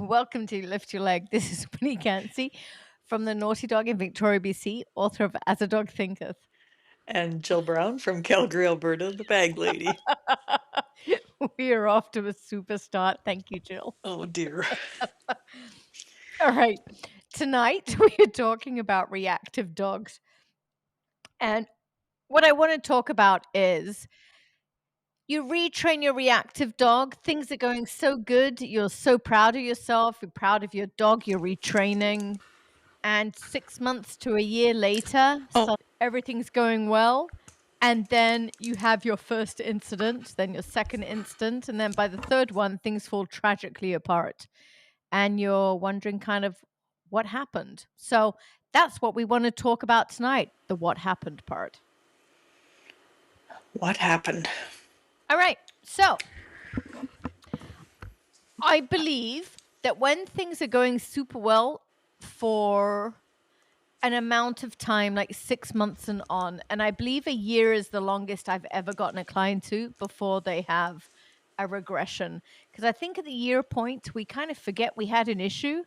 Welcome to Lift Your Leg. This is Winnie Gansey from the Naughty Dog in Victoria, BC, author of As a Dog Thinketh. And Jill Brown from Calgary, Alberta, the bag lady. We are off to a super start. Thank you, Jill. Oh dear. All right. Tonight, we are talking about reactive dogs. And what I want to talk about is you retrain your reactive dog. Things are going so good. You're so proud of yourself. You're proud of your dog. You're retraining. And 6 months to a year later, Oh, everything's going well. And then you have your first incident, then your second incident. And then by the third one, things fall tragically apart. And you're wondering kind of what happened. So that's what we want to talk about tonight, the what happened part. what happened? All right. So I believe that when things are going super well for an amount of time, like 6 months and on, and I believe a year is the longest I've ever gotten a client to before they have a regression. Because I think at the year point, we kind of forget we had an issue.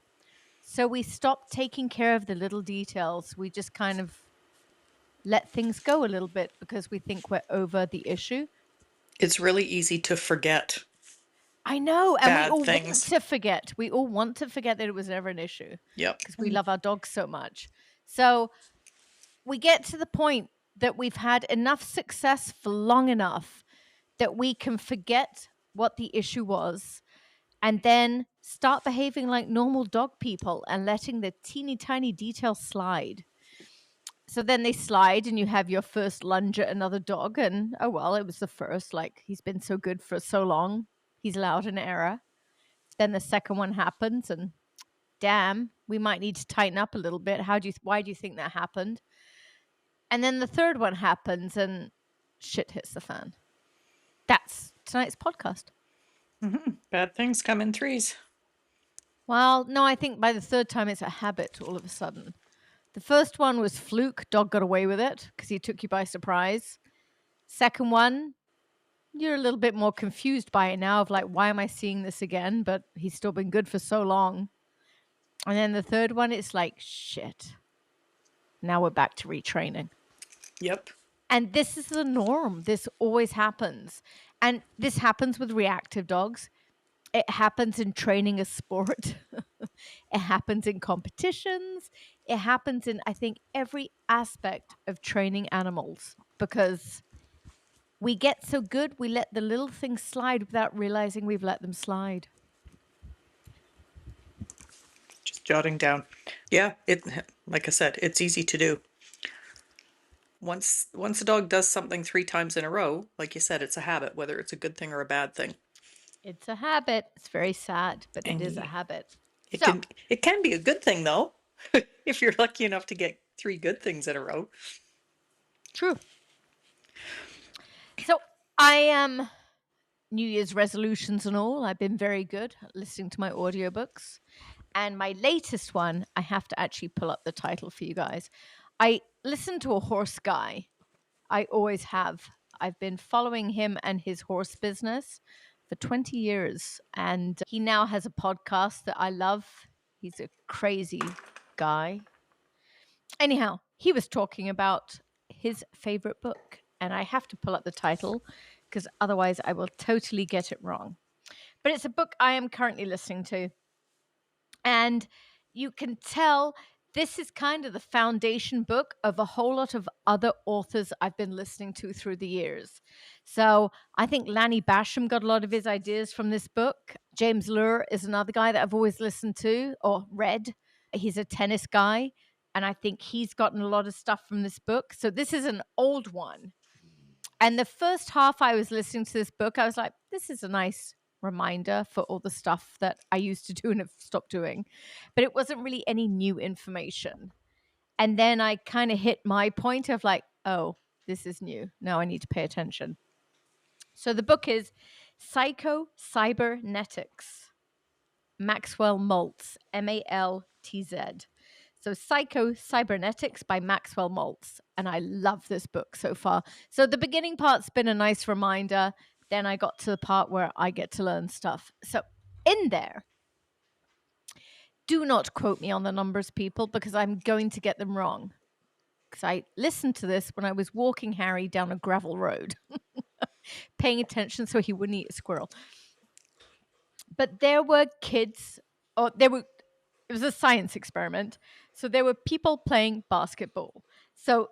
So we stop taking care of the little details. We just kind of let things go a little bit because we think we're over the issue. It's really easy to forget I know. And we bad all want things. to forget. We all want to forget that it was ever an issue Yep. because we love our dogs so much. So we get to the point that we've had enough success for long enough that we can forget what the issue was and then start behaving like normal dog people and letting the teeny tiny details slide. So then they slide and you have your first lunge at another dog and oh well, it was the first, like he's been so good for so long. He's allowed an error. Then the second one happens and damn, we might need to tighten up a little bit. Why do you think that happened? And then the third one happens and shit hits the fan. That's tonight's podcast. Bad things come in threes. Well, no, I think by the third time it's a habit all of a sudden. The first one was fluke. Dog got away with it because he took you by surprise. Second one, you're a little bit more confused by it now of like, why am I seeing this again? But he's still been good for so long. And then the third one, it's like, shit. Now we're back to retraining. Yep. And this is the norm. This always happens. And this happens with reactive dogs. It happens in training a sport. It happens in competitions. It happens in, I think, every aspect of training animals because we get so good, we let the little things slide without realizing we've let them slide. Just jotting down. Yeah, like I said, it's easy to do. Once a dog does something 3 times in a row, like you said, it's a habit, whether it's a good thing or a bad thing. It's a habit. It's very sad, but And it is a habit. it can be a good thing though, if you're lucky enough to get 3 good things in a row. True. So I am New Year's resolutions and all. I've been very good at listening to my audiobooks. And my latest one, I have to actually pull up the title for you guys. I listen to a horse guy. I always have. I've been following him and his horse business for 20 years. And he now has a podcast that I love. He's a crazy guy. Anyhow, he was talking about his favorite book. And I have to pull up the title because otherwise I will totally get it wrong. But it's a book I am currently listening to. And you can tell this is kind of the foundation book of a whole lot of other authors I've been listening to through the years. So I think Lanny Basham got a lot of his ideas from this book. James Lure is another guy that I've always listened to or read. He's a tennis guy. And I think he's gotten a lot of stuff from this book. So this is an old one. And the first half I was listening to this book, I was like, this is a nice reminder for all the stuff that I used to do and have stopped doing. But it wasn't really any new information. And then I kind of hit my point of like, oh, this is new. Now I need to pay attention. So the book is Psycho-Cybernetics, Maxwell Maltz, Maltz. So Psycho-Cybernetics by Maxwell Maltz. And I love this book so far. So the beginning part's been a nice reminder. Then I got to the part where I get to learn stuff. So in there, Do not quote me on the numbers, people, because I'm going to get them wrong. Because I listened to this when I was walking Harry down a gravel road, paying attention so he wouldn't eat a squirrel. But there were kids, or there were, it was a science experiment. So there were people playing basketball. So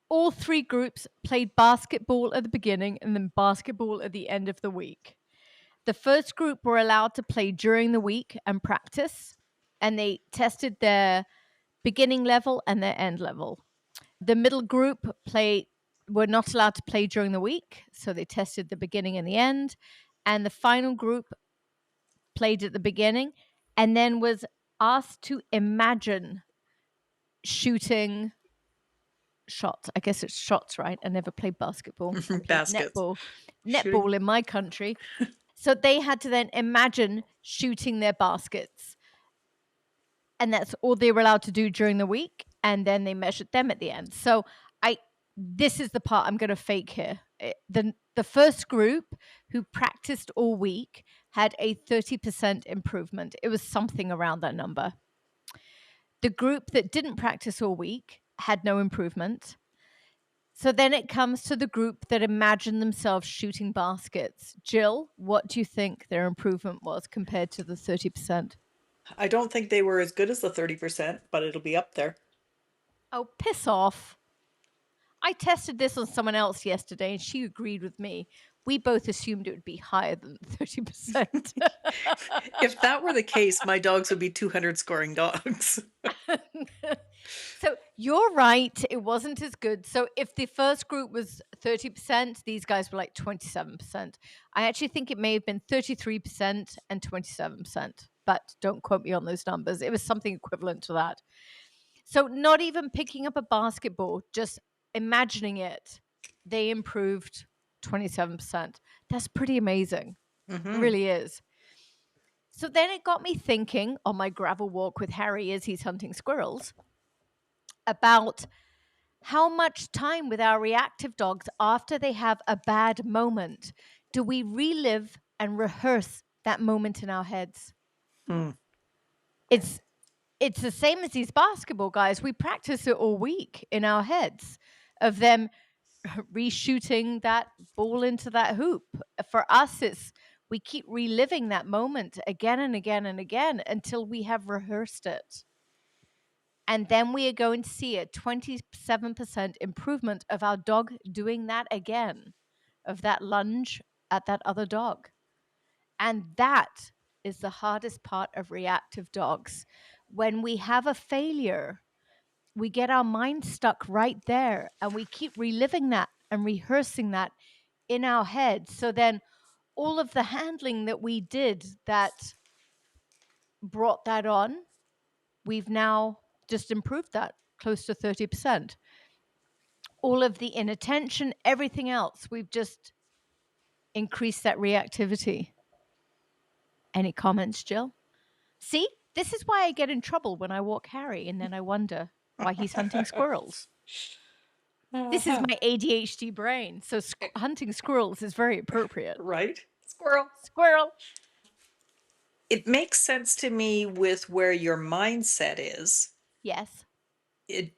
all three groups played basketball at the beginning and then basketball at the end of the week. The first group were allowed to play during the week and practice, and they tested their beginning level and their end level. The middle group were not allowed to play during the week, so they tested the beginning and the end. And the final group played at the beginning and then was asked to imagine shooting shots. I guess it's shots, right? I never played basketball. I played Baskets. Shooting. netball in my country. So they had to then imagine shooting their baskets. And that's all they were allowed to do during the week. And then they measured them at the end. So this is the part I'm going to fake here. The first group who practiced all week had a 30% improvement. It was something around that number. The group that didn't practice all week had no improvement. So then it comes to the group that imagined themselves shooting baskets. Jill, what do you think their improvement was compared to the 30%? I don't think they were as good as the 30%, but it'll be up there. Oh, piss off. I tested this on someone else yesterday and she agreed with me. We both assumed it would be higher than 30%. If that were the case, my dogs would be 200 scoring dogs. So you're right. It wasn't as good. So if the first group was 30%, these guys were like 27%. I actually think it may have been 33% and 27%, but don't quote me on those numbers. It was something equivalent to that. So not even picking up a basketball, just imagining it, they improved 27%. That's pretty amazing. It Hmm. really is. So then it got me thinking on my gravel walk with Harry as he's hunting squirrels about how much time with our reactive dogs after they have a bad moment do we relive and rehearse that moment in our heads? Hmm. It's it's the same as these basketball guys. We practice it all week in our heads of them reshooting that ball into that hoop. For us, it's we keep reliving that moment again and again and again until we have rehearsed it. And then we are going to see a 27% improvement of our dog doing that again, of that lunge at that other dog. And that is the hardest part of reactive dogs. When we have a failure, we get our mind stuck right there and we keep reliving that and rehearsing that in our head. So then all of the handling that we did that brought that on, we've now just improved that close to 30%. All of the inattention, everything else, we've just increased that reactivity. Any comments, Jill? See, this is why I get in trouble when I walk Harry and then I wonder why he's hunting squirrels. This is my ADHD brain. So hunting squirrels is very appropriate. Right? Squirrel. Squirrel. It makes sense to me with where your mindset is. Yes. It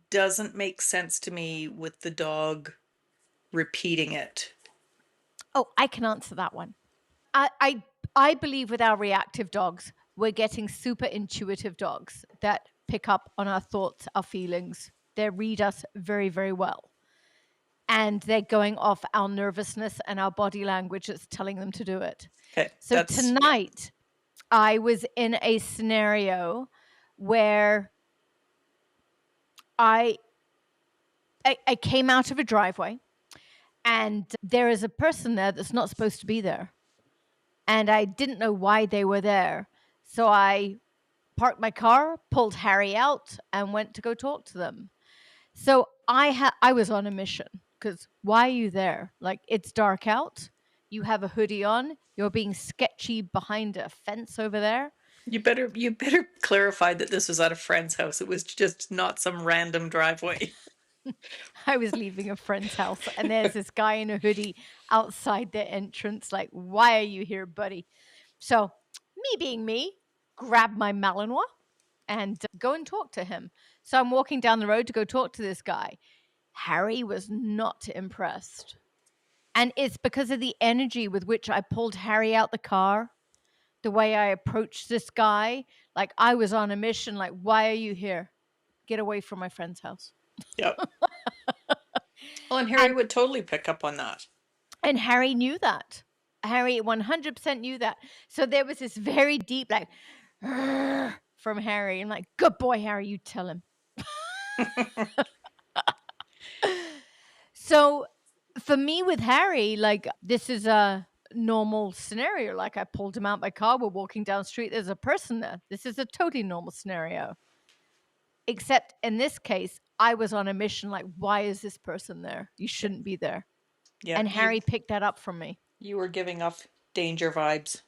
doesn't make sense to me with the dog repeating it. Oh, I can answer that one. I believe with our reactive dogs, we're getting super intuitive dogs that pick up on our thoughts, our feelings. They read us very, very well. And they're going off our nervousness and our body language that's telling them to do it. Okay, So that's, yeah. tonight, I was in a scenario where I I came out of a driveway and there is a person there that's not supposed to be there. And I didn't know why they were there. So I parked my car, pulled Harry out, and went to go talk to them. So I was on a mission because why are you there? Like it's dark out. You have a hoodie on. You're being sketchy behind a fence over there. You better clarify that this was at a friend's house. It was just not some random driveway. I was leaving a friend's house and there's this guy in a hoodie outside their entrance. Like, why are you here, buddy? So me being me, grab my Malinois and go and talk to him. So I'm walking down the road to go talk to this guy. Harry was not impressed. And it's because of the energy with which I pulled Harry out the car, the way I approached this guy. Like I was on a mission. Like, why are you here? Get away from my friend's house. Yep. Well, and Harry And would totally pick up on that. and Harry knew that. Harry 100% knew that. So there was this very deep like from Harry. I'm like, good boy, Harry, you tell him. So for me with Harry, like this is a normal scenario. Like I pulled him out my car, we're walking down the street, there's a person there. This is a totally normal scenario. Except in this case, I was on a mission like, why is this person there? You Yeah. shouldn't be there. Yeah. And You Harry picked that up from me. you were giving off danger vibes.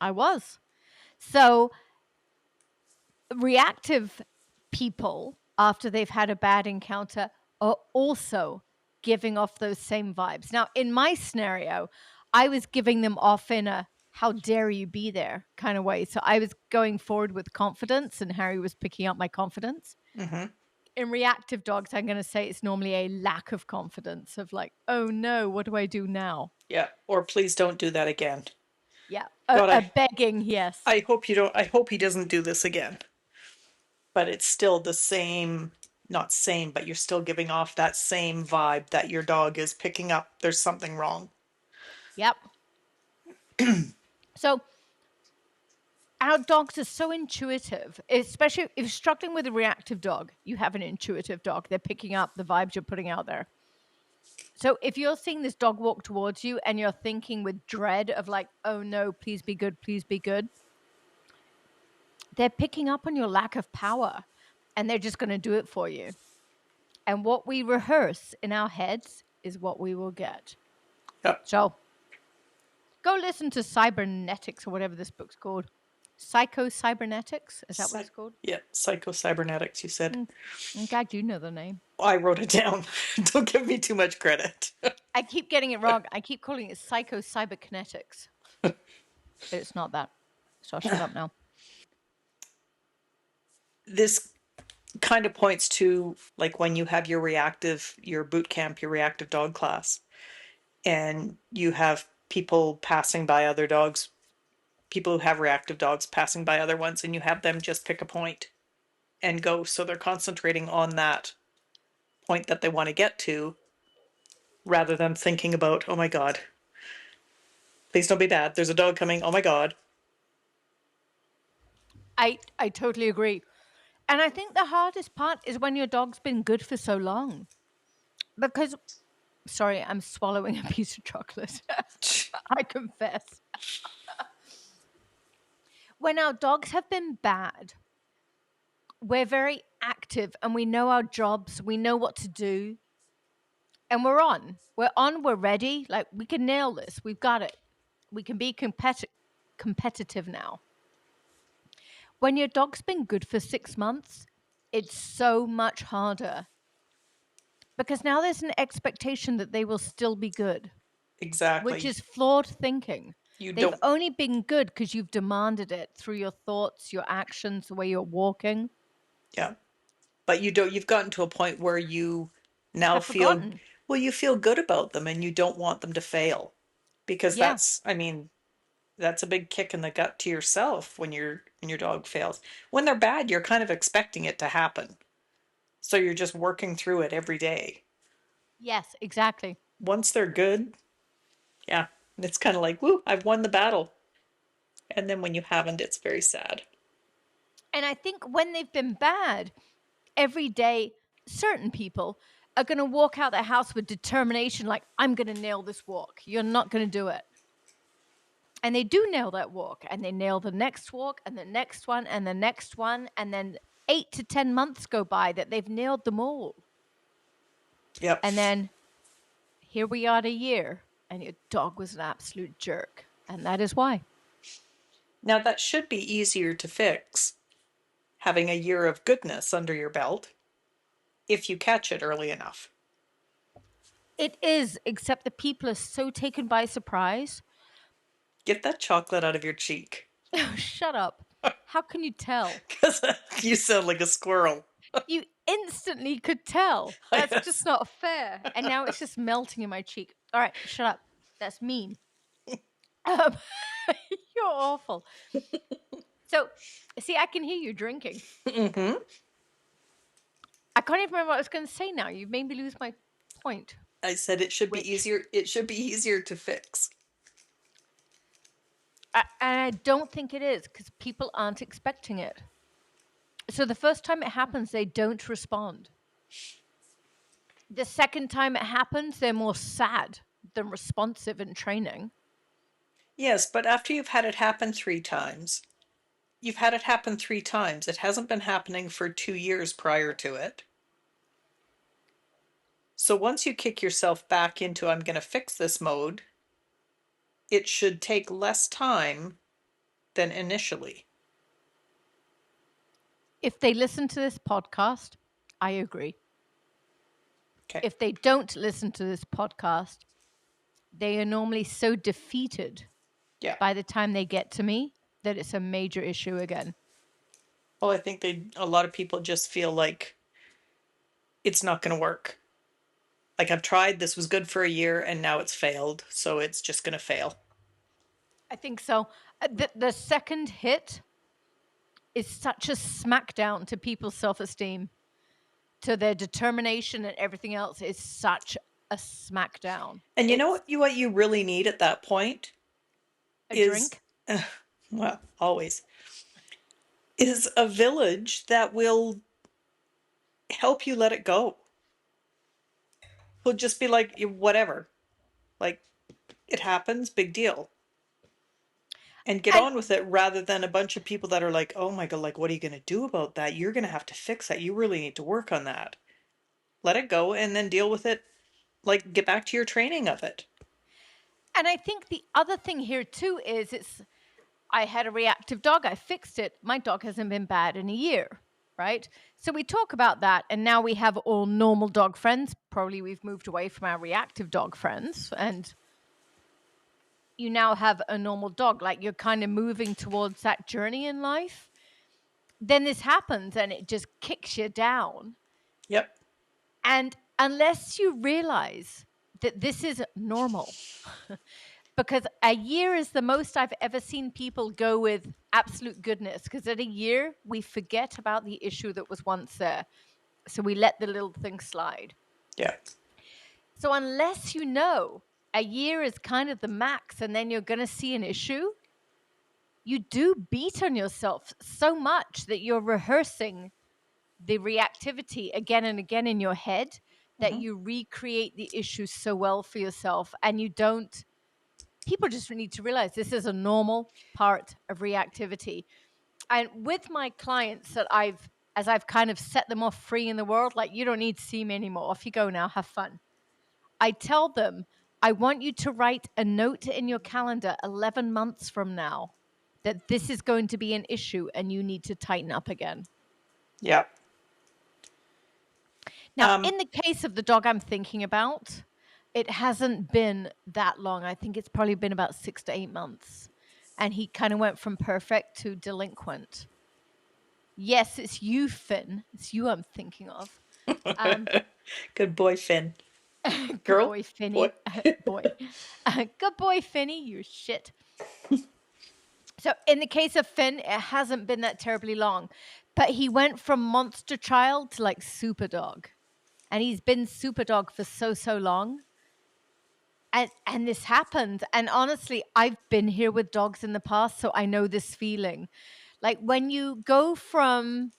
I was. So reactive people, after they've had a bad encounter, are also giving off those same vibes. Now, in my scenario, I was giving them off in a how dare you be there kind of way. So I was going forward with confidence, and Harry was picking up my confidence. Hmm. In reactive dogs, I'm going to say it's normally a lack of confidence of like, oh no, what do I do now? Yeah. Or please don't do that again. Yeah, God, a begging, yes. I hope you don't. I hope he doesn't do this again. But it's still the same, not same, but you're still giving off that same vibe that your dog is picking up. There's something wrong. Yep. So our dogs are so intuitive, especially if you're struggling with a reactive dog, you have an intuitive dog. They're picking up the vibes you're putting out there. So if you're seeing this dog walk towards you and you're thinking with dread of like, oh no, please be good, they're picking up on your lack of power and they're just going to do it for you. And what we rehearse in our heads is what we will get. Yep. So go listen to Cybernetics or whatever this book's called. Psycho Cybernetics. Is that what Psy- it's called? yeah. Psycho cybernetics. You said. Mm, I'm glad you know the name. I wrote it down. Don't give me too much credit. I keep getting it wrong. I keep calling it Psycho Cyberkinetics, but it's not that. So I'll shut up now. This kind of points to like when you have your boot camp, your reactive dog class, and you have people passing by other dogs, people who have reactive dogs passing by other ones, and you have them just pick a point and go. So they're concentrating on that point that they want to get to rather than thinking about, oh my God, please don't be bad. There's a dog coming. Oh my God. I totally agree. And I think the hardest part is when your dog's been good for so long. Because, sorry, I'm swallowing a piece of chocolate. I confess. When our dogs have been bad, we're very active and we know our jobs, we know what to do, and we're on. We're on, we're ready. Like, we can nail this. We've got it. We can be competitive now. When your dog's been good for 6 months, it's so much harder because now there's an expectation that they will still be good, which Exactly. is flawed thinking. You They've don't, only been good because you've demanded it through your thoughts, your actions, the way you're walking. yeah. But you've gotten to a point where you now Have feel, forgotten. well, you feel good about them and you don't want them to fail. Because Yeah. I mean, that's a big kick in the gut to yourself when your dog fails. When they're bad, you're kind of expecting it to happen. So you're just working through it every day. Yes, exactly. Once they're good, yeah, it's kind of like, woo, I've won the battle. And then when you haven't, it's very sad. And I think when they've been bad, every day, certain people are going to walk out their house with determination, like, I'm going to nail this walk. You're not going to do it. And they do nail that walk, and they nail the next walk, and the next one, and the next one. And then 8 to 10 months go by that they've nailed them all. Yep. And then here we are a year, and your dog was an absolute jerk. And that is why. Now that should be easier to fix, having a year of goodness under your belt, if you catch it early enough. It is, except the people are so taken by surprise. Get that chocolate out of your cheek. Shut up. How can you tell? Because you sound like a squirrel. You instantly could tell. That's just Yes. not fair. And now it's just melting in my cheek. All right, shut up. That's mean. Um, you're awful. So, see, I can hear you drinking. Hmm. I can't even remember what I was going to say now. You've made me lose my point, I said it should be which easier. It should be easier to fix. and I don't think it is because people aren't expecting it. So the first time it happens, they don't respond. The second time it happens, they're more sad than responsive in training. Yes, but after you've had it happen 3 times, you've had it happen 3 times. It hasn't been happening for 2 years prior to it. So once you kick yourself back into I'm going to fix this mode, it should take less time than initially. If they listen to this podcast, I agree. Okay. If they don't listen to this podcast, they are normally so defeated Yeah. by the time they get to me that it's a major issue again. Well, I think a lot of people just feel like it's not going to work. Like I've tried, this was good for a year and now it's failed, so it's just going to fail. I think so. The second hit is such a smackdown to people's self-esteem, to their determination, and everything else is such a smackdown. And you know It's what you really need at that point a is, drink. well, always, is a village that will help you let it go. Will just be like, whatever. Like, it happens, big deal. And get And on with it rather than a bunch of people that are like, oh my God, like, what are you going to do about that? You're going to have to fix that. You really need to work on that. Let it go and then deal with it. Like, get back to your training of it. I think the other thing here too is I had a reactive dog. I fixed it. My dog hasn't been bad in a year, right? So we talk about that, and now we have all normal dog friends. Probably we've moved away from our reactive dog friends, and you now have a normal dog. Like you're kind of moving towards that journey in life. Then this happens, and it just kicks you down. Yep. And unless you realize that this is normal, because a year is the most I've ever seen people go with absolute goodness. Because at a year, we forget about the issue that was once there. So we let the little thing slide. Yeah. So unless you know a year is kind of the max and then you're going to see an issue, you do beat on yourself so much that you're rehearsing the reactivity again and again in your head that Hmm. you recreate the issue so well for yourself and you don't. People just need to realize this is a normal part of reactivity. And with my clients that as I've kind of set them off free in the world, like, you don't need to see me anymore. Off you go now, have fun. I tell them, I want you to write a note in your calendar 11 months from now that this is going to be an issue and you need to tighten up again. Yeah. Now, in the case of the dog I'm thinking about, it hasn't been that long. I think it's probably been about 6 to 8 months. And he kind of went from perfect to delinquent. Yes, it's you, Finn. It's you I'm thinking of. Good boy, Finn. Good Girl? boy, Boy? Finny. Boy. Good boy, Finny. You shit. So in the case of Finn, it hasn't been that terribly long. But he went from monster child to like super dog. And he's been super dog for so long. And this happens. And honestly, I've been here with dogs in the past, so I know this feeling. Like when you go from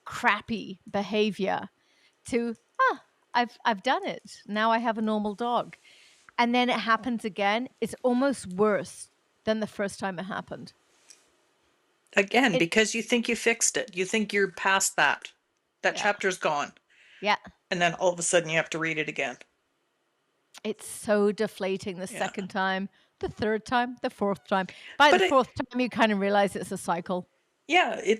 crappy behavior to, I've done it. Now I have a normal dog. And then it happens again. It's almost worse than the first time it happened. Again, It because you think you fixed it. You think you're past that. That Yeah. chapter's gone. Yeah. And then all of a sudden you have to read it again. It's so deflating the Yeah. second time, the third time, the fourth time. By the But fourth time, you kind of realize it's a cycle. yeah, it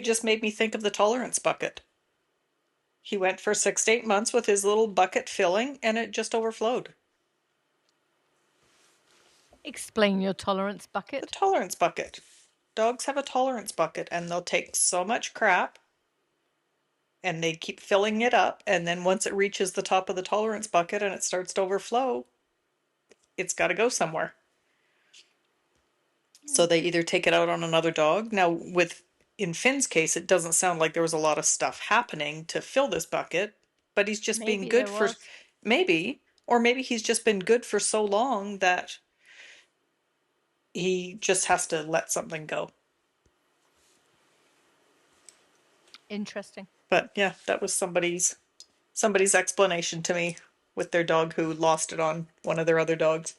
just made me think of the tolerance bucket. He went for 6 to 8 months with his little bucket filling and it just overflowed. Explain your tolerance The bucket. tolerance bucket. Dogs have a tolerance bucket and they'll take so much crap and they keep filling it up. And then once it reaches the top of the tolerance bucket and it starts to overflow, it's got to go somewhere. So Hmm. they either take it out on another dog. Now, in Finn's case, it doesn't sound like there was a lot of stuff happening to fill this bucket, but he's just being Maybe good there for was. maybe, or maybe he's just been good for so long that he just has to let something go. Interesting. But yeah, that was somebody's explanation to me with their dog who lost it on one of their other dogs.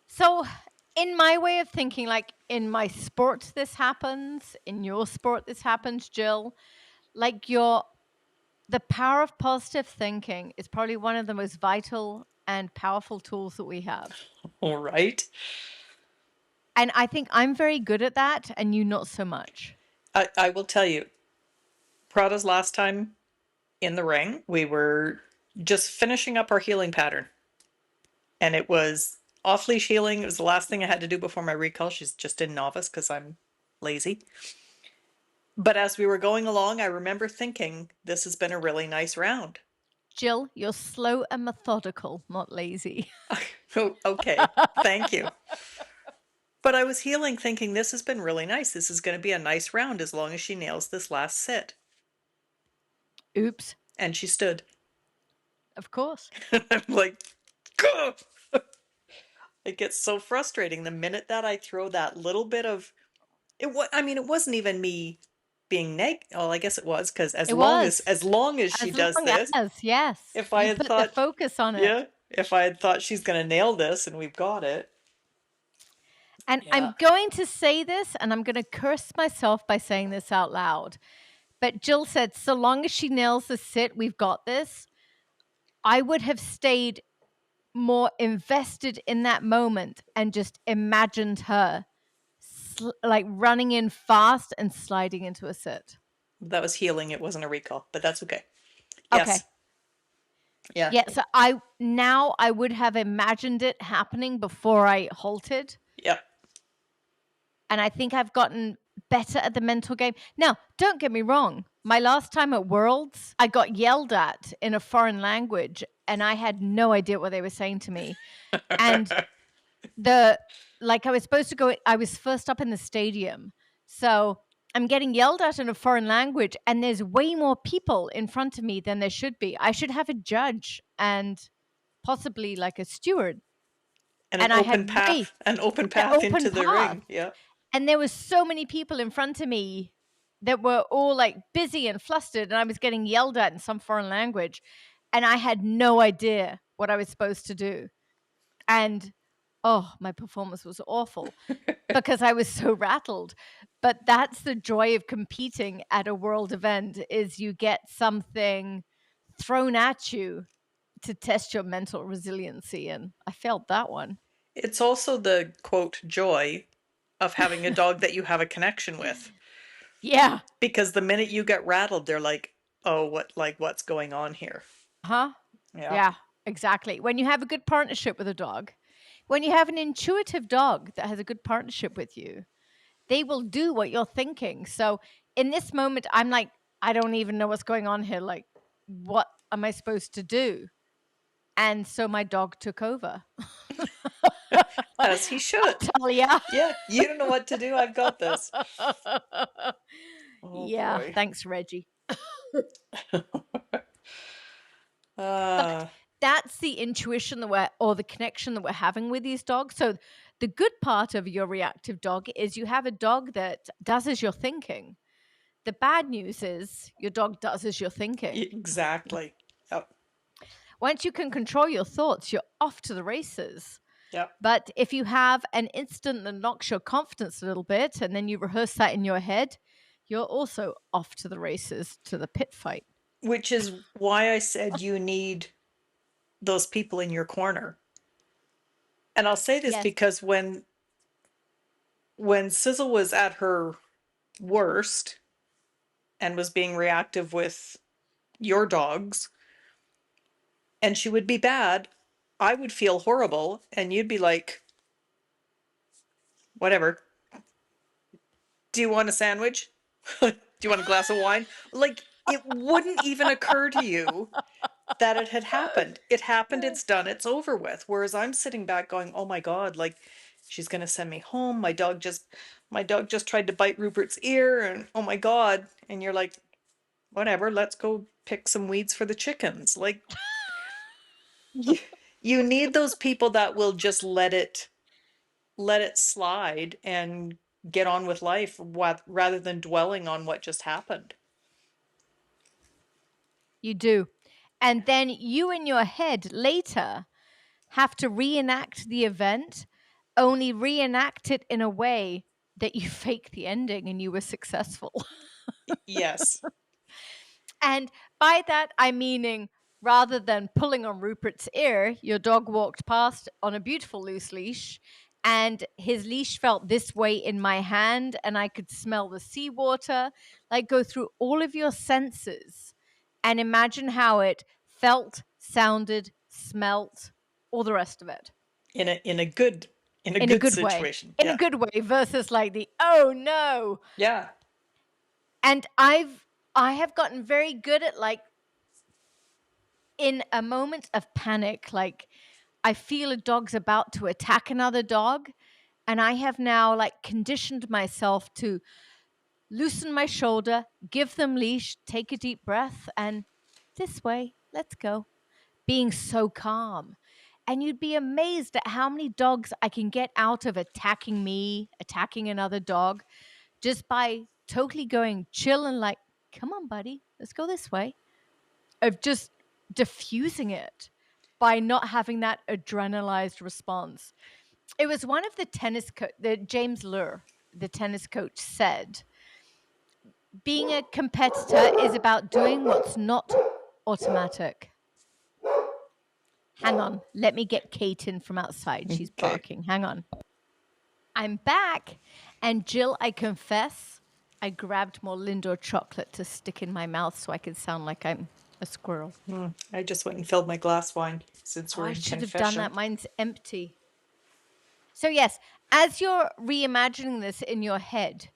So, in my way of thinking, like in my sport, this happens. In your sport, this happens, Jill. Like the power of positive thinking is probably one of the most vital and powerful tools that we have. All right. And I think I'm very good at that, and you not so much. I will tell you, Prada's last time in the ring, we were just finishing up our healing pattern. And it was off leash healing. It was the last thing I had to do before my recall. She's just in novice because I'm lazy. But as we were going along, I remember thinking, this has been a really nice round. Jill, you're slow and methodical, not lazy. Oh, okay, thank you. But I was healing thinking, this has been really nice. This is going to be a nice round as long as she nails this last sit. Oops. And she stood. Of course. I'm like, gah! It gets so frustrating the minute that I throw that little bit of I mean, it wasn't even me being well, I guess it was because It was. as long as she As does long this, as, yes, if I you had put the thought, focus on it. yeah, if I had thought she's gonna nail this and we've got it, And yeah. I'm going to say this, and I'm going to curse myself by saying this out loud. But Jill said, so long as she nails the sit, we've got this. I would have stayed more invested in that moment and just imagined her like running in fast and sliding into a sit. That was healing. It wasn't a recall, but that's okay. Okay. Yes, yeah, Yeah. So I would have imagined it happening before I halted. yeah. And I think I've gotten better at the mental game. Now, don't get me wrong. My last time at Worlds, I got yelled at in a foreign language and I had no idea what they were saying to me. And the like I was supposed to go I was first up in the stadium. So I'm getting yelled at in a foreign language and there's way more people in front of me than there should be. I should have a judge and possibly like a steward. And And I had way an open an path open into the path. ring. Yeah. And there was so many people in front of me that were all like busy and flustered and I was getting yelled at in some foreign language and I had no idea what I was supposed to do. And oh, my performance was awful because I was so rattled. But that's the joy of competing at a world event is you get something thrown at you to test your mental resiliency and I felt that one. It's also the quote joy of having a dog that you have a connection with. Yeah. Because the minute you get rattled, they're like, oh, what's going on here? Huh? Yeah. Yeah, exactly. When you have a good partnership with a dog, when you have an intuitive dog that has a good partnership with you, they will do what you're thinking. So in this moment, I'm like, I don't even know what's going on here. Like, what am I supposed to do? And so my dog took over. As he I'll should. tell ya. Yeah, you don't know what to do. I've got this. Oh Yeah, boy. thanks, Reggie. But Uh, that's the intuition that or the connection that we're having with these dogs. So the good part of your reactive dog is you have a dog that does as you're thinking. The bad news is your dog does as you're thinking. exactly. Yep. Once you can control your thoughts, you're off to the races. Yep. But if you have an instant that knocks your confidence a little bit and then you rehearse that in your head, you're also off to the races to the pit fight. Which is why I said you need those people in your corner. And I'll say this Yes. because when Sizzle was at her worst and was being reactive with your dogs, and she would be bad, I would feel horrible, and you'd be like, whatever, Do you want a sandwich? Do you want a glass of wine? Like, it wouldn't even occur to you that it had happened. It happened, it's done, it's over with. Whereas I'm sitting back going, "Oh my God, like she's gonna send me home. My dog just tried to bite Rupert's ear and oh my God." And you're like, "Whatever, let's go pick some weeds for the chickens." Like you, you need those people that will just let it slide and get on with life rather than dwelling on what just happened. You do. And then you in your head later have to reenact the event, only reenact it in a way that you fake the ending and you were successful. Yes. And by that, I'm meaning rather than pulling on Rupert's ear, your dog walked past on a beautiful loose leash, and his leash felt this way in my hand, and I could smell the seawater. Like, go through all of your senses and imagine how it felt, sounded, smelt, all the rest of it In a in a good good way. situation. In a Yeah. good way versus like the oh no. Yeah. And I have gotten very good at like in a moment of panic, like I feel a dog's about to attack another dog. And I have now like conditioned myself to loosen my shoulder, give them leash, take a deep breath, and this way, let's go. Being so calm. And you'd be amazed at how many dogs I can get out of attacking me, attacking another dog, just by totally going chill and like, come on, buddy, let's go this way. Of just diffusing it by not having that adrenalized response. It was one of the the James Lure, the tennis coach, said, being a competitor is about doing what's not automatic. Hang on, let me get Kate in from outside. She's Okay. barking. Hang on. I'm back. And Jill, I confess, I grabbed more Lindor chocolate to stick in my mouth so I could sound like I'm a squirrel. I just went and filled my glass wine since Oh, we're I in should have done confession. that. Mine's empty. So, yes, as you're reimagining this in your head,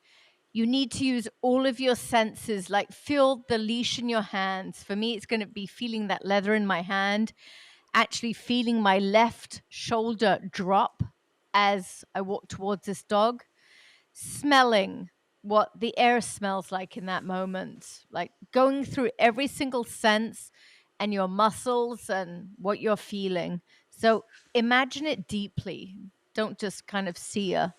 you need to use all of your senses, like feel the leash in your hands. For me, it's going to be feeling that leather in my hand, actually feeling my left shoulder drop as I walk towards this dog, smelling what the air smells like in that moment, like going through every single sense and your muscles and what you're feeling. So imagine it deeply. Don't just kind of see a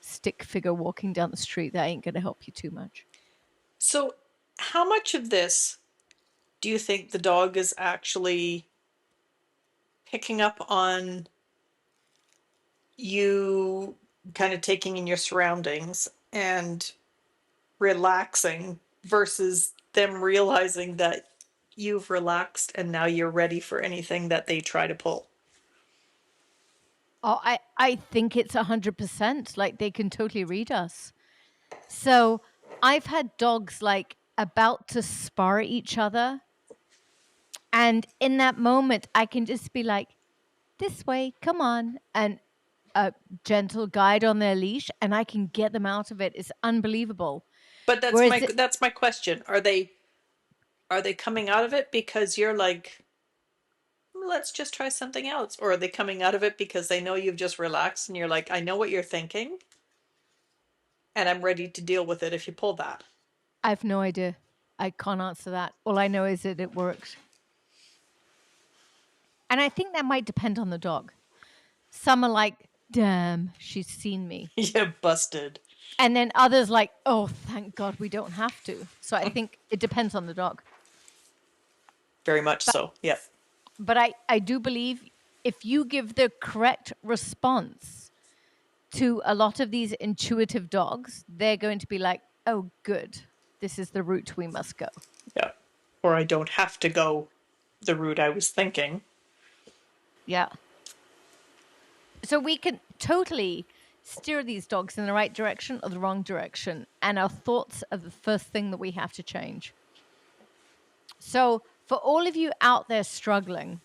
stick figure walking down the street. That ain't going to help you too much. So, how much of this do you think the dog is actually picking up on you kind of taking in your surroundings and relaxing versus them realizing that you've relaxed and now you're ready for anything that they try to pull? Oh, I think it's 100%. Like they can totally read us. So I've had dogs like about to spar each other. And in that moment, I can just be like, this way, come on. And a gentle guide on their leash, and I can get them out of it. It's unbelievable. But that's Whereas my that's my question. Are they coming out of it because you're like, let's just try something else? Or are they coming out of it because they know you've just relaxed and you're like, I know what you're thinking and I'm ready to deal with it if you pull that? I have no idea. I can't answer that. All I know is that it works. And I think that might depend on the dog. Some are like, damn, she's seen me. Yeah, busted. And then others like, oh, thank God we don't have to. So I think it depends on the dog. Very much But so. Yeah. but I do believe if you give the correct response to a lot of these intuitive dogs, they're going to be like, oh, good. This is the route we must go. Yeah. Or I don't have to go the route I was thinking. Yeah. So we can totally steer these dogs in the right direction or the wrong direction. And our thoughts are the first thing that we have to change. So for all of you out there struggling,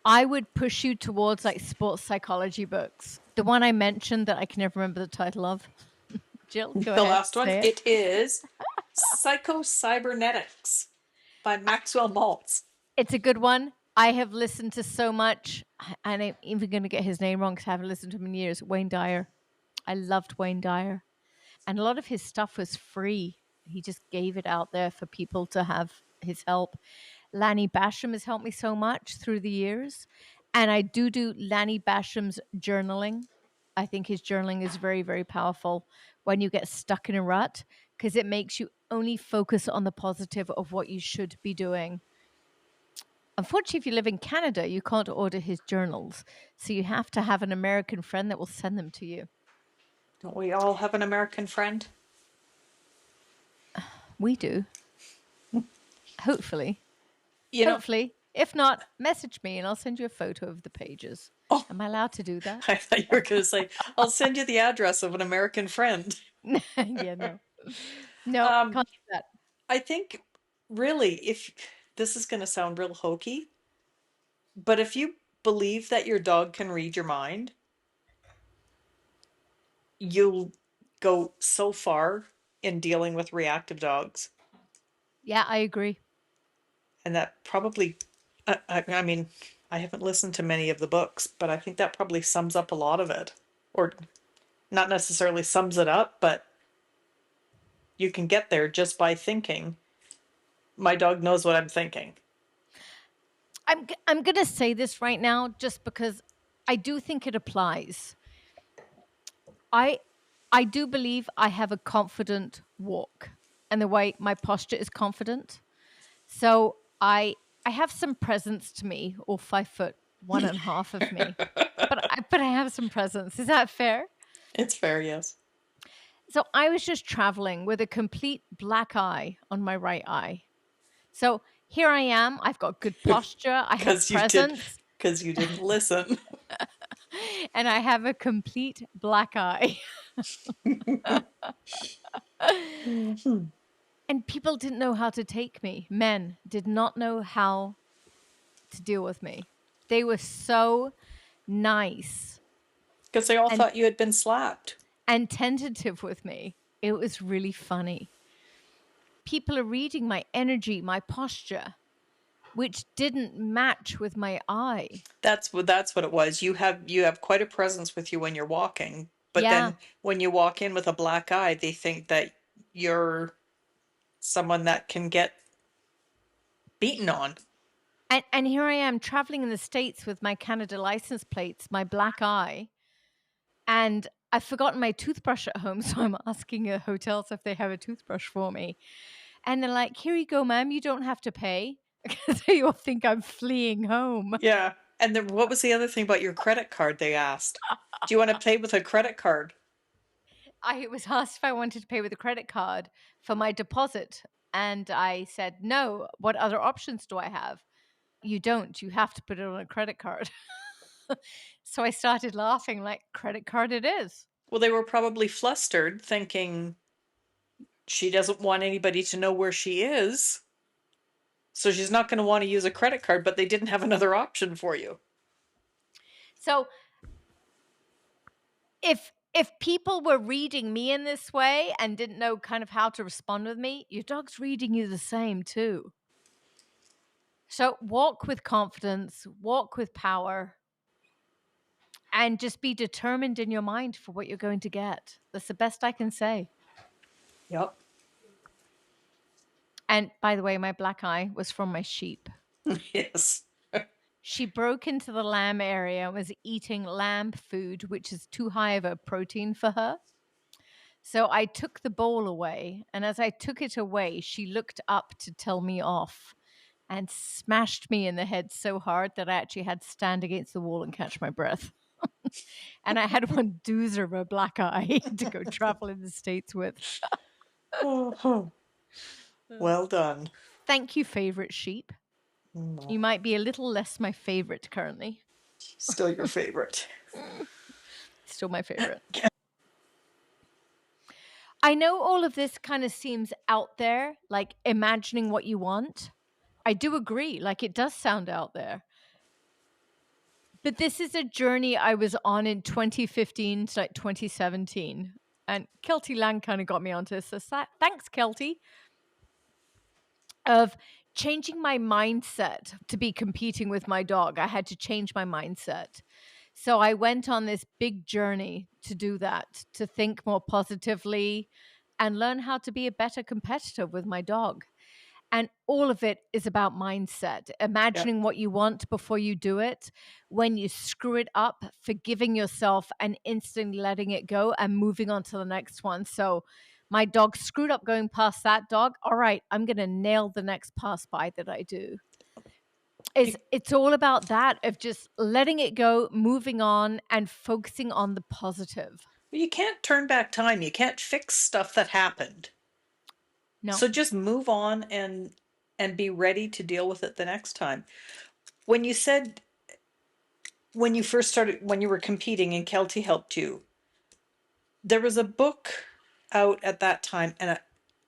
I would push you towards like sports psychology books. The one I mentioned that I can never remember the title of. Jill, go The ahead, last one, say it. it is Psycho-Cybernetics by Maxwell Maltz. It's a good one. I have listened to so much, and I'm even going to get his name wrong because I haven't listened to him in years. Wayne Dyer. I loved Wayne Dyer. And a lot of his stuff was free. He just gave it out there for people to have his help. Lanny Basham has helped me so much through the years. And I do Lanny Basham's journaling. I think his journaling is very, very powerful when you get stuck in a rut because it makes you only focus on the positive of what you should be doing. Unfortunately, if you live in Canada, you can't order his journals. So you have to have an American friend that will send them to you. Don't we all have an American friend? We do. Hopefully. You know, Hopefully. If not, message me and I'll send you a photo of the pages. oh, Am I allowed to do that? I thought you were going to say, I'll send you the address of an American friend. Yeah, no. No, Um, can't do that. I think really, if this is going to sound real hokey, but if you believe that your dog can read your mind, you'll go so far in dealing with reactive dogs. Yeah, I agree. And that probably, I mean, I haven't listened to many of the books, but I think that probably sums up a lot of it. Or not necessarily sums it up, but you can get there just by thinking, my dog knows what I'm thinking. I'm going to say this right now just because I do think it applies. I I do believe I have a confident walk and the way my posture is confident. So I have some presence to me, or 5 foot one and a half of me. But I have some presence. Is that fair? It's fair, yes. So I was just traveling with a complete black eye on my right eye. So here I am. I've got good posture. I have Because you did, presence. because you didn't listen. And I have a complete black eye. And people didn't know how to take me. Men did not know how to deal with me. They were so nice Because they all and thought you had been slapped. tentative with me. It was really funny. People are reading my energy, my posture, which didn't match with my eye. That's what it was. You have quite a presence with you when you're walking, but Yeah. then when you walk in with a black eye, they think that you're someone that can get beaten on. And here I am traveling in the States with my Canada license plates, my black eye, and I've forgotten my toothbrush at home. So I'm asking hotels if they have a toothbrush for me. And they're like, here you go, ma'am. You don't have to pay. Because they all think I'm fleeing home. Yeah. And then what was the other thing about your credit card they asked? Do you want to pay with a credit card? I was asked if I wanted to pay with a credit card for my deposit. And I said, no. What other options do I have? You don't. You have to put it on a credit card. So I started laughing, like, credit card it is. Well, they were probably flustered, thinking she doesn't want anybody to know where she is. So she's not going to want to use a credit card, but they didn't have another option for you. So if people were reading me in this way and didn't know kind of how to respond with me, your dog's reading you the same too. So walk with confidence, walk with power, and just be determined in your mind for what you're going to get. That's the best I can say. Yep. And by the way, my black eye was from my sheep. Yes. She broke into the lamb area and was eating lamb food, which is too high of a protein for her. So I took the bowl away, and as I took it away, she looked up to tell me off and smashed me in the head so hard that I actually had to stand against the wall and catch my breath. And I had one doozer of a black eye to go travel in the States with. Oh, well done. Thank you, favorite sheep. You might be a little less my favorite currently. Still your favorite. Still my favorite. I know all of this kind of seems out there, like imagining what you want. I do agree. Like it does sound out there. But this is a journey I was on in 2015 to like 2017. And Kelty Lang kind of got me onto this. So thanks, Kelty, of changing my mindset to be competing with my dog. I had to change my mindset. So I went on this big journey to do that, to think more positively and learn how to be a better competitor with my dog. And all of it is about mindset, Yeah. imagining what you want before you do it. When you screw it up, forgiving yourself and instantly letting it go and moving on to the next one. So my dog screwed up going past that dog. All right, I'm going to nail the next pass by that I do. You, It's all about that of just letting it go, moving on and focusing on the positive. you can't turn back time. You can't fix stuff that happened. No. So just move on and be ready to deal with it the next time. When you said when you first started when you were competing and Kelty helped you, there was a book out at that time, and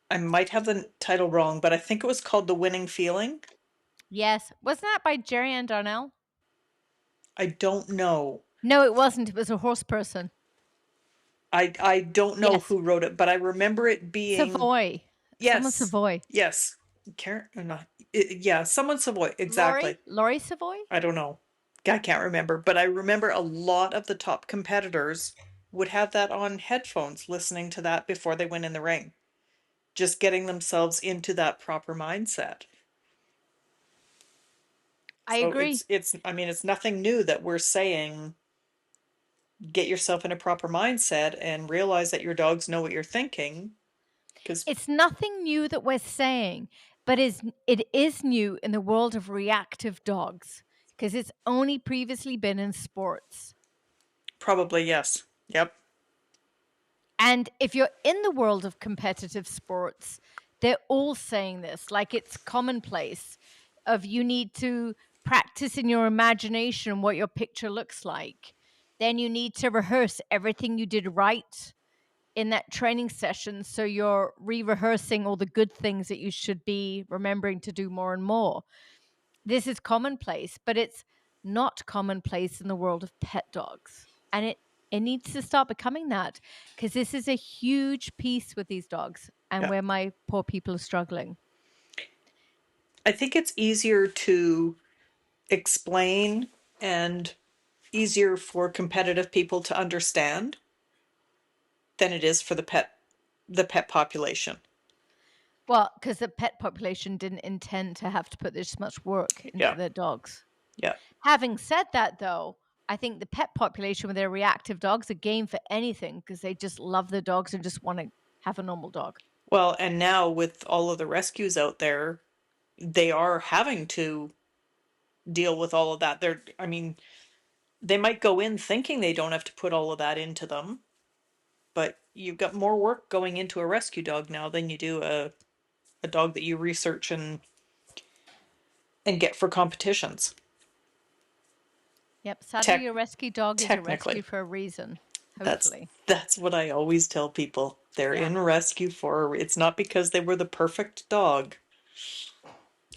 I might have the title wrong, but I think it was called The Winning Feeling. Yes. Wasn't that by Jerry and Darnell? I don't know. No, it wasn't. It was a horse person. I don't know Yes. who wrote it, but I remember it being Savoy. Someone yes, Savoy. yes, Karen or not? Yeah, someone Savoy. Exactly. Lori Savoy? I don't know. I can't remember, but I remember a lot of the top competitors would have that on headphones, listening to that before they went in the ring, just getting themselves into that proper mindset. I So agree. it's I mean it's nothing new that we're saying get yourself in a proper mindset and realize that your dogs know what you're thinking because It's nothing new that we're saying, but it is new in the world of reactive dogs because it's only previously been in sports. probably yes. Yep. And if you're in the world of competitive sports, they're all saying this, like it's commonplace of you need to practice in your imagination what your picture looks like. Then you need to rehearse everything you did right in that training session. So you're re-rehearsing all the good things that you should be remembering to do more and more. This is commonplace, but it's not commonplace in the world of pet dogs. And it needs to start becoming that because this is a huge piece with these dogs and Yeah. where my poor people are struggling. I think it's easier to explain and easier for competitive people to understand than it is for the pet population. Well, because the pet population didn't intend to have to put this much work into Yeah. their dogs. Yeah. Having said that, though, I think the pet population with their reactive dogs are game for anything because they just love their dogs and just want to have a normal dog. Well, and now with all of the rescues out there, they are having to deal with all of that. I mean, they might go in thinking they don't have to put all of that into them, but you've got more work going into a rescue dog now than you do a dog that you research and get for competitions. Yep. Sadly, Tech a rescue dog is a rescue technically. for a reason, That's hopefully. that's what I always tell people. They're Yeah. in rescue for it's not because they were the perfect dog.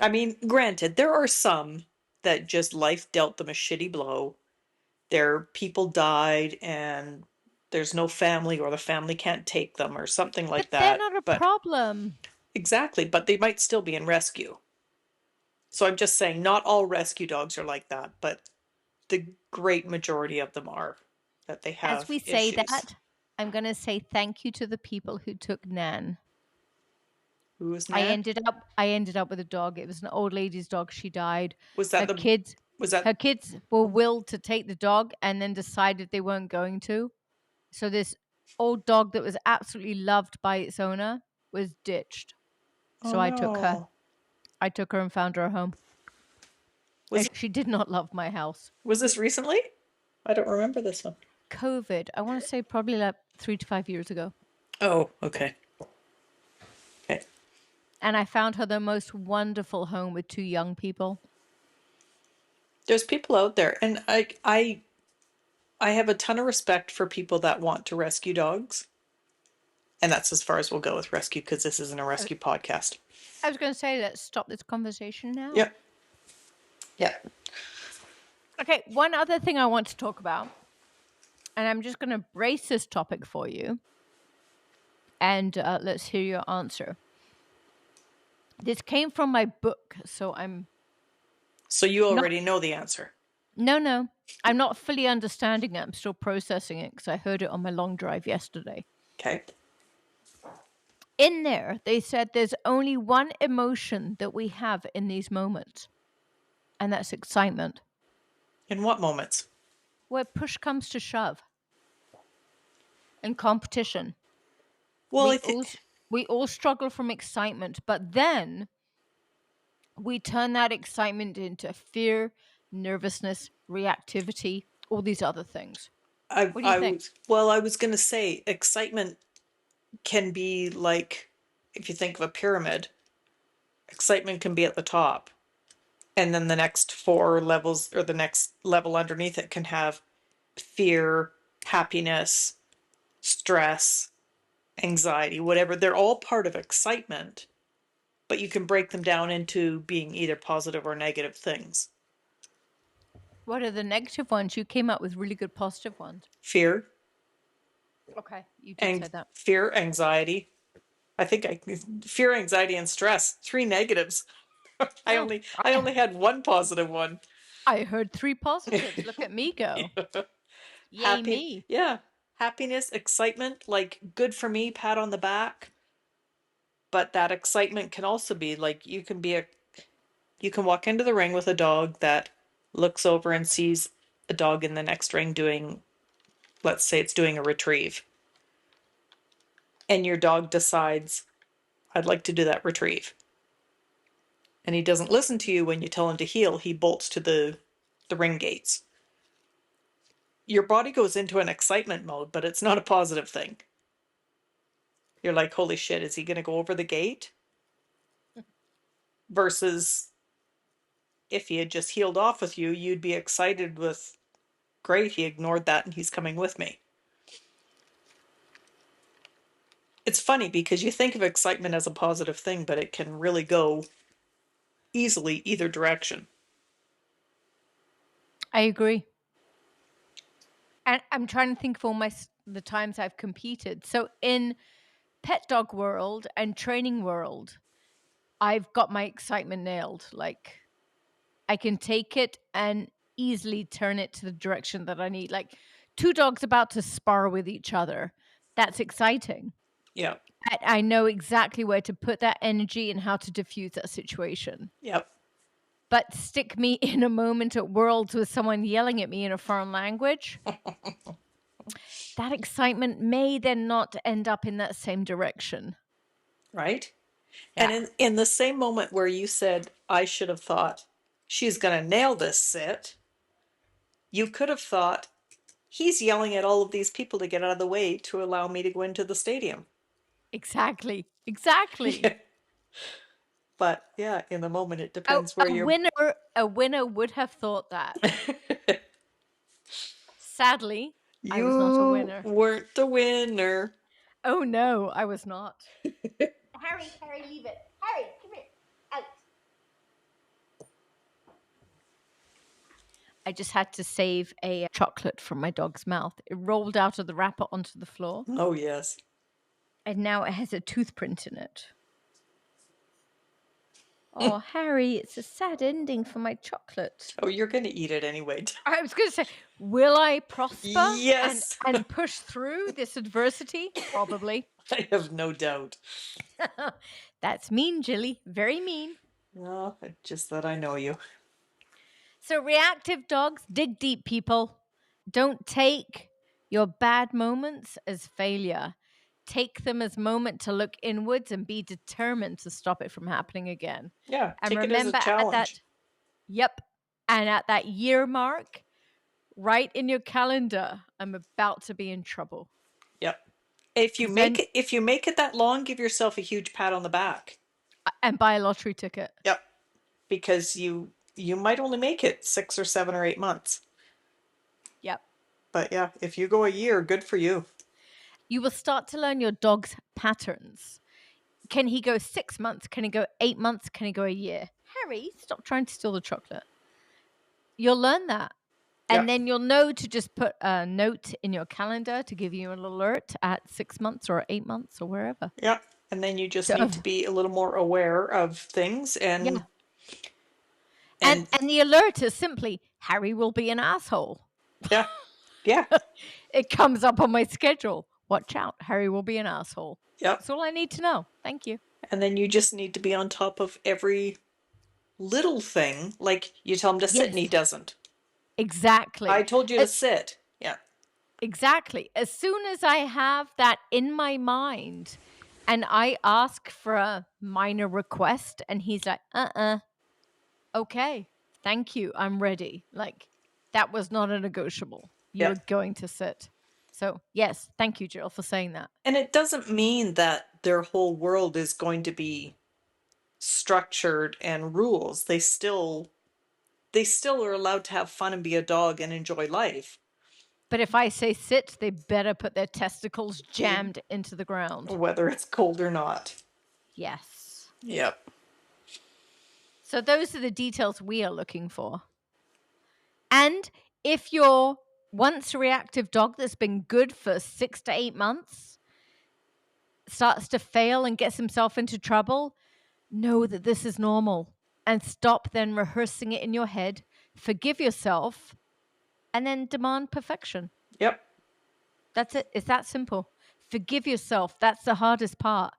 I mean, granted, there are some that just life dealt them a shitty blow. Their people died and there's no family or the family can't take them or something But like they're that. not a But problem. exactly, but they might still be in rescue. So I'm just saying not all rescue dogs are like that, but the great majority of them are that they As we have say issues. that, I'm going to say thank you to the people who took Nan. Who was Nan? I ended up with a dog. It was an old lady's dog. She died. Was Her that the kids was her that kids were willed to take the dog and then decided they weren't going to. So this old dog that was absolutely loved by its owner was ditched. Oh So I took her. no. I took her and found her a home. Was She did not love my house. was this recently? I don't remember this one. COVID, I want to say probably like 3 to 5 years ago. Oh, okay. Okay. And I found her the most wonderful home with two young people. There's people out there and I have a ton of respect for people that want to rescue dogs. And that's as far as we'll go with rescue because this isn't a I rescue podcast. I was going to say, let's stop this conversation now. Yep. Yeah. Okay, one other thing I want to talk about, and I'm just going to brace this topic for you. And let's hear your answer. This came from my book, so I'm So you not. already know the answer. No, no, I'm not fully understanding it. I'm still processing it because I heard it on my long drive yesterday. Okay. In there, they said there's only one emotion that we have in these moments, and that's excitement. In what moments? Where push comes to shove and competition, Well, I we think all we all struggle from excitement, but then we turn that excitement into fear, nervousness, reactivity, all these other things. I What do you I think? was well, I was going to say excitement can be like if you think of a pyramid, excitement can be at the top. And then the next four levels or the next level underneath it can have fear, happiness, stress, anxiety, whatever. They're all part of excitement, but you can break them down into being either positive or negative things. What are the negative ones? You came up with really good positive ones. Fear, Okay, you did say that. fear, anxiety. I think I fear, anxiety, and stress. Three negatives. I Oh, only I only had one positive one. I heard three positives. Look at me go. Yay, Happy, me. yeah. Happiness, excitement, like good for me, pat on the back. But that excitement can also be like you can walk into the ring with a dog that looks over and sees a dog in the next ring doing, let's say it's doing a retrieve, and your dog decides, I'd like to do that retrieve. And he doesn't listen to you when you tell him to heel, he bolts to the ring gates. Your body goes into an excitement mode, but it's not a positive thing. You're like, holy shit, is he going to go over the gate? Versus if he had just healed off with you, you'd be excited with, great, he ignored that and he's coming with me. It's funny because you think of excitement as a positive thing, but it can really go easily either direction. I agree. And I'm trying to think of the times I've competed. So in pet dog world and training world, I've got my excitement nailed. Like I can take it and easily turn it to the direction that I need. Like two dogs about to spar with each other. That's exciting. Yeah. I know exactly where to put that energy and how to diffuse that situation. Yep. But stick me in a moment at Worlds with someone yelling at me in a foreign language, that excitement may then not end up in that same direction. Right? And Yeah, in the same moment where you said, I should have thought, she's going to nail this sit, you could have thought, he's yelling at all of these people to get out of the way to allow me to go into the stadium. exactly. Exactly. But yeah, in the moment, it A, depends where a you're. winner a winner would have thought that. Sadly, I was not a You winner. weren't the winner. Oh no, I was not. Harry, Harry, leave it. Harry, come here. Out. I just had to save a chocolate from my dog's mouth. It rolled out of the wrapper onto the floor, Oh, yes. and now it has a tooth print in it. Oh, Harry, it's a sad ending for my chocolate. Oh, you're going to eat it anyway. I was going to say, will I prosper and Yes, and push through this adversity? Probably. I have no doubt. That's mean, Jilly. Very mean. No, just that I know you. So, reactive dogs, dig deep, people. Don't take your bad moments as failure. Take them as moment to look inwards and be determined to stop it from happening again. Yeah, And take it as a remember at challenge. that, yep, and at that year mark, write in your calendar, I'm about to be in trouble. Yep. Because then, If you make it that long, give yourself a huge pat on the back. and buy a lottery ticket. Yep. Because you might only make it 6 or 7 or 8 months. Yep. But yeah, if you go a year, good for you. You will start to learn your dog's patterns. Can he go 6 months? Can he go 8 months? Can he go a year? Harry, stop trying to steal the chocolate. You'll learn that. Yeah. And then you'll know to just put a note in your calendar to give you an alert at 6 months or 8 months or wherever. Yeah. And then you just need to So, be a little more aware of things yeah. And and and the alert is simply Harry will be an asshole. yeah. Yeah. It comes up on my schedule. Watch out, Harry will be an asshole. Yeah. That's all I need to know. Thank you. And then you just need to be on top of every little thing. Like you tell him to sit and he Yes, doesn't. I exactly. told you to As sit. Yeah. exactly. As soon as I have that in my mind and I ask for a minor request and he's like, okay, thank you, I'm ready. Like, that was not a negotiable. You Yeah. are going to sit. So, yes, thank you, Jill, for saying that. And it doesn't mean that their whole world is going to be structured and rules. They still are allowed to have fun and be a dog and enjoy life. But if I say sit, they better put their testicles E- jammed into the ground. Whether it's cold or not. Yes. Yep. So, those are the details we are looking for. And if you're once a reactive dog that's been good for 6 to 8 months starts to fail and gets himself into trouble, know that this is normal and stop then rehearsing it in your head. Forgive yourself and then demand perfection. Yep. That's it. It's that simple. Forgive yourself. That's the hardest part.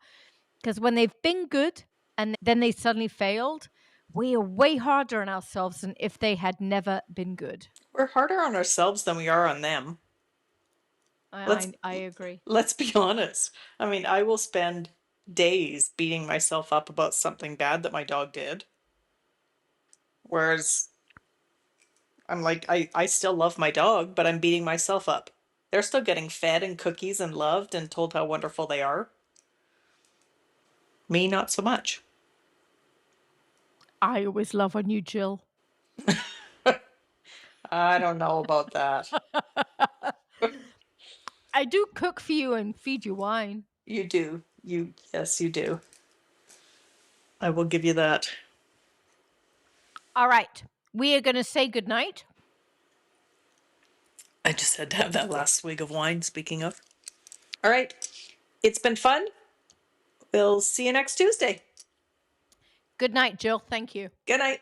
Because when they've been good and then they suddenly failed, we are way harder on ourselves than if they had never been good. We're harder on ourselves than we are on them. Let's I agree. let's be honest. I mean, I will spend days beating myself up about something bad that my dog did. Whereas I'm like, I still love my dog, but I'm beating myself up. They're still getting fed and cookies and loved and told how wonderful they are. Me, not so much. I always love on you, Jill. I don't know about that. I do cook for you and feed you wine. You do. Yes, you do. I will give you that. All right. We are going to say goodnight. I just had to have that last swig of wine, speaking of. All right. It's been fun. We'll see you next Tuesday. Good night, Jill. Thank you. Good night.